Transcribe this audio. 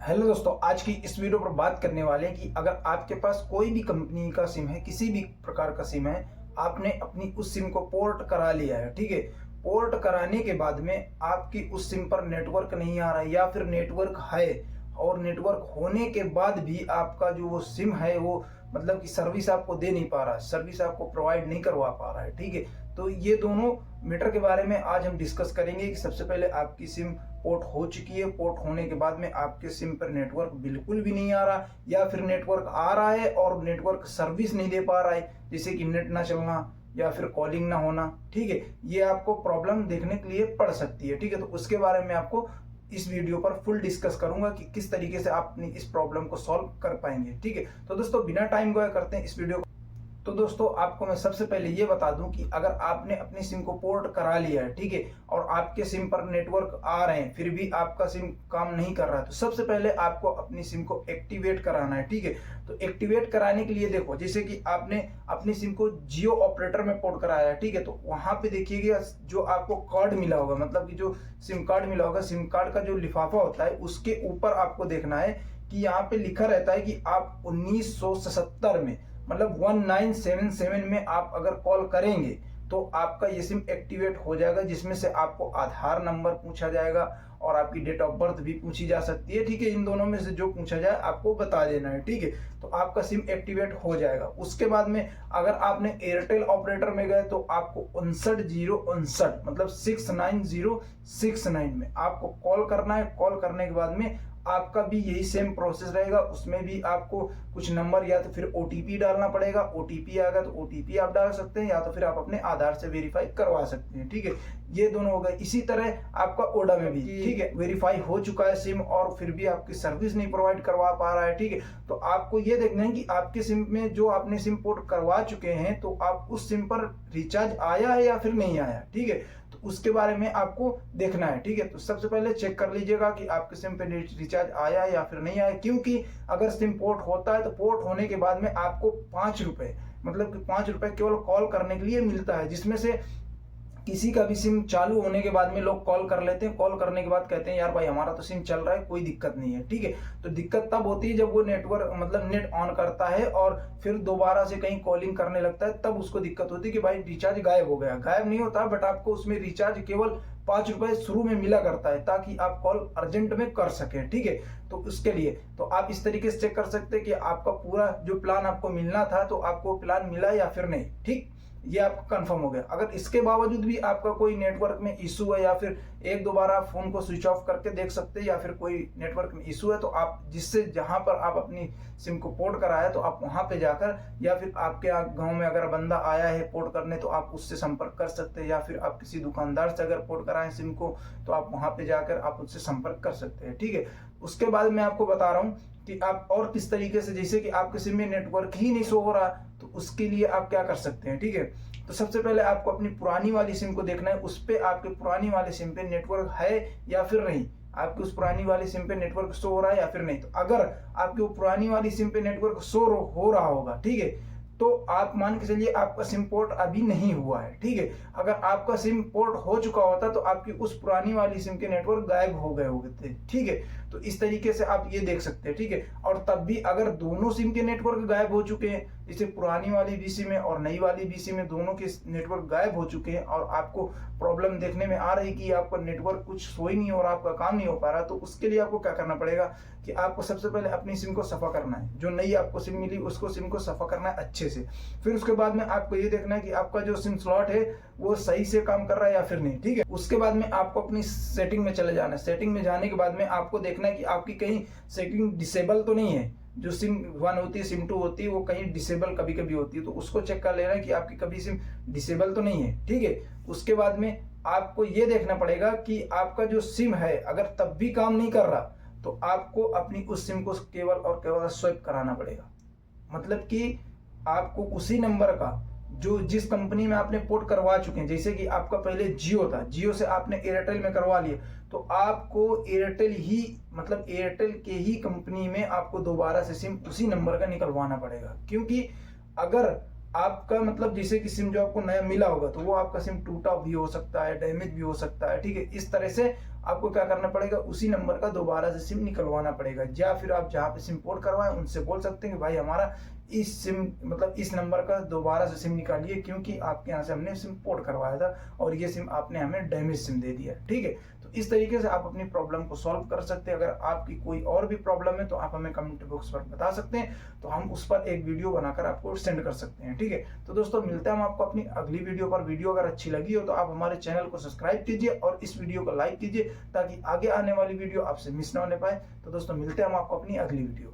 Hello दोस्तों, आज की इस वीडियो पर बात करने वाले हैं कि अगर आपके पास कोई भी कंपनी का सिम है, किसी भी प्रकार का सिम है, आपने अपनी उस सिम को पोर्ट करा लिया है। ठीक है, पोर्ट कराने के बाद में आपकी उस सिम पर नेटवर्क नहीं आ रहा है या फिर नेटवर्क है और नेटवर्क होने के बाद भी आपका जो वो सिम है वो मतलब कि सर्विस आपको दे नहीं पा रहा है, सर्विस आपको प्रोवाइड नहीं करवा पा रहा है। ठीक है, तो ये दोनों मैटर के बारे में आज हम डिस्कस करेंगे कि सबसे पहले आपकी सिम पोर्ट हो चुकी है, पोर्ट होने के बाद में आपके सिम पर नेटवर्क बिल्कुल भी नहीं आ रहा या फिर नेटवर्क आ रहा है और नेटवर्क सर्विस नहीं दे पा रहा है, जैसे कि नेट ना चलना या फिर कॉलिंग ना होना। ठीक है, ये आपको प्रॉब्लम देखने के लिए पड़ सकती है। ठीक है, तो उसके बारे में आपको इस वीडियो पर फुल डिस्कस करूंगा कि किस तरीके से आप अपनी इस प्रॉब्लम को सॉल्व कर पाएंगे। ठीक है, तो दोस्तों बिना टाइम गवाए करते हैं इस वीडियो को। तो दोस्तों आपको मैं सबसे पहले ये बता दूं कि अगर आपने अपनी सिम को पोर्ट करा लिया है, ठीक है, और आपके सिम पर नेटवर्क आ रहे हैं फिर भी आपका सिम काम नहीं कर रहा है, तो सबसे पहले आपको अपनी सिम को एक्टिवेट कराना है। ठीक है, तो एक्टिवेट कराने के लिए देखो, जैसे कि आपने अपनी सिम को जियो ऑपरेटर में पोर्ट कराया है, ठीक है, तो वहां पे देखिएगा जो आपको कार्ड मिला होगा, मतलब कि जो सिम कार्ड मिला होगा, सिम कार्ड का जो लिफाफा होता है उसके ऊपर आपको देखना है कि यहाँ पे लिखा रहता है कि आप 1977 में मतलब 1977 में आप अगर कॉल करेंगे तो आपका ये सिम एक्टिवेट हो जाएगा, जिसमें से आपको आधार नंबर पूछा जाएगा और आपकी डेट ऑफ बर्थ भी पूछी जा सकती है। ठीक है, इन दोनों में से जो पूछा जाए आपको बता देना है। ठीक है, तो आपका सिम एक्टिवेट हो जाएगा। उसके बाद में अगर आपने एयरटेल ऑपरेटर में गए तो आपको 59,059 मतलब 69069 में आपको कॉल करना है। कॉल करने के बाद में आपका भी यही सेम प्रोसेस रहेगा, उसमें भी आपको कुछ नंबर या तो फिर ओटीपी डालना पड़ेगा। ओटीपी आएगा तो ओटीपी आप डाल सकते हैं या तो फिर आप अपने आधार से वेरीफाई करवा सकते हैं। ठीक है, ये दोनों हो गए। इसी तरह आपका ओडा में भी, ठीक है, वेरीफाई हो चुका है सिम और फिर भी आपकी सर्विस नहीं प्रोवाइड करवा पा रहा है। ठीक है, तो आपको ये देखना है कि आपके सिम में जो आपने सिम पोर्ट करवा चुके हैं तो आप उस सिम पर रिचार्ज आया है या फिर नहीं आया। ठीक है, तो उसके बारे में आपको देखना है। ठीक है, तो सबसे पहले चेक कर लीजिएगा कि आपके सिम पे रिचार्ज आया या फिर नहीं आया, क्योंकि अगर सिम पोर्ट होता है तो पोर्ट होने के बाद में आपको 5 रुपए मतलब कि 5 रुपए केवल कॉल करने के लिए मिलता है, जिसमें से किसी का भी सिम चालू होने के बाद में लोग कॉल कर लेते हैं। कॉल करने के बाद कहते हैं यार भाई हमारा तो सिम चल रहा है, कोई दिक्कत नहीं है। ठीक है, तो दिक्कत तब होती है जब वो नेटवर्क मतलब नेट ऑन करता है और फिर दोबारा से कहीं कॉलिंग करने लगता है, तब उसको दिक्कत होती है कि भाई रिचार्ज गायब हो गया। गायब नहीं होता, बट आपको उसमें रिचार्ज केवल 5 रुपए शुरू में मिला करता है ताकि आप कॉल अर्जेंट में कर सकें। ठीक है, तो उसके लिए तो आप इस तरीके से चेक कर सकते हैं कि आपका पूरा जो प्लान आपको मिलना था तो आपको प्लान मिला या फिर नहीं। ठीक, ये आपका कंफर्म हो गया। अगर इसके बावजूद भी आपका कोई नेटवर्क में इशू है या फिर एक दो बार आप फोन को स्विच ऑफ करके देख सकते हैं या फिर कोई नेटवर्क में इशू है, तो आप जिससे जहां पर आप अपनी सिम को पोर्ट कराया तो आप वहां पे जाकर या फिर आपके गांव में अगर बंदा आया है पोर्ट करने तो आप उससे संपर्क कर सकते हैं, या फिर आप किसी दुकानदार से अगर पोर्ट कराएं सिम को तो आप वहां पे जाकर आप उससे संपर्क कर सकते हैं। ठीक है, उसके बाद मैं आपको बता रहा हूँ कि आप और किस तरीके से, जैसे कि आपके सिम में नेटवर्क ही नहीं शो हो रहा तो उसके लिए आप क्या कर सकते हैं। ठीक है, तो सबसे पहले आपको अपनी पुरानी वाली सिम को देखना है, उस पे आपके पुरानी वाली सिम पे नेटवर्क है या फिर नहीं, आपकी उस पुरानी वाली सिम पे नेटवर्क शो हो रहा है या फिर नहीं। तो अगर आपकी वो पुरानी वाली सिम पे नेटवर्क शो हो रहा होगा, ठीक है, तो आप मान के चलिए आपका सिम पोर्ट अभी नहीं हुआ है। ठीक है, अगर आपका सिम पोर्ट हो चुका होता तो आपकी उस पुरानी वाली सिम के नेटवर्क गायब हो गए होते थे। ठीक है, तो इस तरीके से आप ये देख सकते हैं। ठीक है, और तब भी अगर दोनों सिम के नेटवर्क गायब हो चुके हैं, जैसे पुरानी वाली भी सिम है और नई वाली भी सिम है, दोनों के नेटवर्क गायब हो चुके हैं और आपको प्रॉब्लम देखने में आ रही कि आपका नेटवर्क कुछ शो ही नहीं हो रहा, आपका काम नहीं हो पा रहा, तो उसके लिए आपको क्या करना पड़ेगा कि आपको सबसे पहले अपनी सिम को सफा करना है। जो नई आपको सिम मिली उसको सिम को सफा करना है अच्छे से। फिर उसके बाद में आपको ये देखना है कि आपका जो सिम स्लॉट है वो सही से काम कर रहा है या फिर नहीं। ठीक है, उसके बाद में आपको अपनी सेटिंग में चले जाना है। सेटिंग में जाने के बाद में आपको देखना है कि आपकी कहीं सेटिंग डिसेबल तो नहीं है। जो सिम 1 होती है, सिम 2 होती है, वो कहीं डिसेबल कभी कभी होती है, तो उसको चेक कर लेना है कि आपकी कभी सिम डिसेबल तो नहीं है। ठीक है, उसके बाद में आपको ये देखना पड़ेगा कि आपका जो सिम है अगर तब भी काम नहीं कर रहा तो आपको अपनी उस सिम को केवल और केवल स्वैप कराना पड़ेगा। मतलब कि आपको उसी नंबर का जो जिस कंपनी में आपने पोर्ट करवा चुके हैं, जैसे कि आपका पहले जियो था, जियो से आपने एयरटेल में करवा लिया, तो आपको एयरटेल ही मतलब एयरटेल के ही कंपनी में आपको दोबारा से सिम उसी नंबर का निकलवाना पड़ेगा। क्योंकि अगर आपका मतलब जैसे कि सिम जो आपको नया मिला होगा तो वो आपका सिम टूटा भी हो सकता है, डैमेज भी हो सकता है। ठीक है, इस तरह से आपको क्या करना पड़ेगा, उसी नंबर का दोबारा से सिम निकलवाना पड़ेगा, या फिर आप जहाँ पे सिम पोर्ट करवाएं उनसे बोल सकते हैं कि भाई हमारा इस सिम मतलब इस नंबर का दोबारा से सिम निकालिए, क्योंकि आपके यहाँ से हमने सिम पोर्ट करवाया था और ये सिम आपने हमें डैमेज सिम दे दिया। ठीक है, तो इस तरीके से आप अपनी प्रॉब्लम को सॉल्व कर सकते हैं। अगर आपकी कोई और भी प्रॉब्लम है तो आप हमें कमेंट बॉक्स पर बता सकते हैं, तो हम उस पर एक वीडियो बनाकर आपको सेंड कर सकते हैं। ठीक है, तो दोस्तों मिलते हैं हम आपको अपनी अगली वीडियो पर। वीडियो अगर अच्छी लगी हो तो आप हमारे चैनल को सब्सक्राइब कीजिए और इस वीडियो को लाइक कीजिए, ताकि आगे आने वाली वीडियो आपसे मिस ना होने पाए। तो दोस्तों मिलते हैं हम आपको अपनी अगली वीडियो।